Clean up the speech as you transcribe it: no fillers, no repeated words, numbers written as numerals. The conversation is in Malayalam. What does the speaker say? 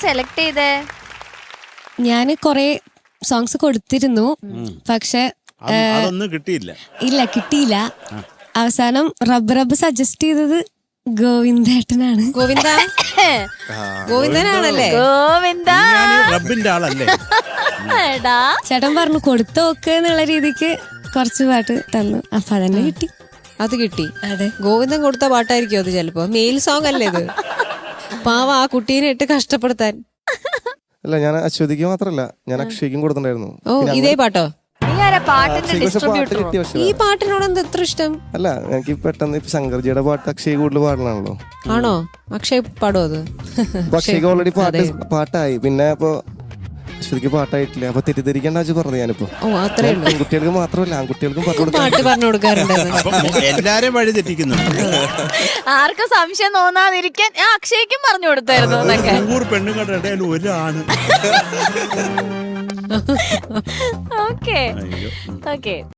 സെലക്ട് ചെയ്തേ? ഞാൻ കൊറേ സോങ്സ് കൊടുത്തിരുന്നു, പക്ഷെ അതൊന്നും കിട്ടിയില്ല. ഇല്ല, കിട്ടിയില്ല. അവസാനം റബ്ബ് സജസ്റ്റ് ചെയ്തത് ഗോവിന്ദേട്ടനാണ്. ഗോവിന്ദനാണല്ലേ? ഗോവിന്ദ റബ്ബിന്റെ ആളല്ലേ? ചേട്ടൻ പറഞ്ഞു കൊടുത്തു നോക്ക് എന്നുള്ള രീതിക്ക് കുറച്ച് പാട്ട് തന്നു. അപ്പൊ അതന്നെ കിട്ടി. അത് കിട്ടി. അതെ, ഗോവിന്ദൻ കൊടുത്ത പാട്ടായിരിക്കും അത്. ചിലപ്പോ മെയിൽ സോങ് അല്ലേ ഇത്? പാവ ആ കുട്ടീനെ ഇട്ട് കഷ്ടപ്പെടുത്താൻ. അല്ല, ഞാൻ അശ്വതിക്ക് മാത്രല്ല, ഞാൻ അക്ഷയ്ക്കും കൊടുത്തിട്ടുണ്ടായിരുന്നു. ഓ, ഇതേ പാട്ടോ? ഈ പാട്ടിനോട് എന്താ എത്ര ഇഷ്ടം? അല്ല, എനിക്ക് പെട്ടെന്ന് ഇപ്പൊ ശങ്കർജിയുടെ പാട്ട് അക്ഷയ് കൂടുതൽ പാടലാണല്ലോ. ആണോ? അക്ഷയ് പാടോ അത്? അക്ഷയ്ക്ക് ഓൾറെഡി പാട്ടായി, പിന്നെ ഇപ്പൊ അശ്വതിക്ക് പാട്ടായിട്ടില്ല. അപ്പൊ തെറ്റിദ്ധരിക്കേണ്ട വെച്ച് പറഞ്ഞു ഞാനിപ്പോ. ഓ, അത്രേ ഉള്ളൂ. പെൺകുട്ടികൾക്ക് മാത്രമല്ല, ആൺകുട്ടികൾക്കും പാട്ട് പറഞ്ഞു കൊടുക്കാറുണ്ട്. എല്ലാരും വഴി തെറ്റിക്കുന്നു. ആർക്കും സംശയം തോന്നാതിരിക്കാൻ അക്ഷയ്ക്കും പറഞ്ഞു കൊടുത്തായിരുന്നു എന്നൊക്കെ. 100 പെണ്ണുങ്ങളുടെ ഇടയിൽ ഒരാണ്. Okay okay.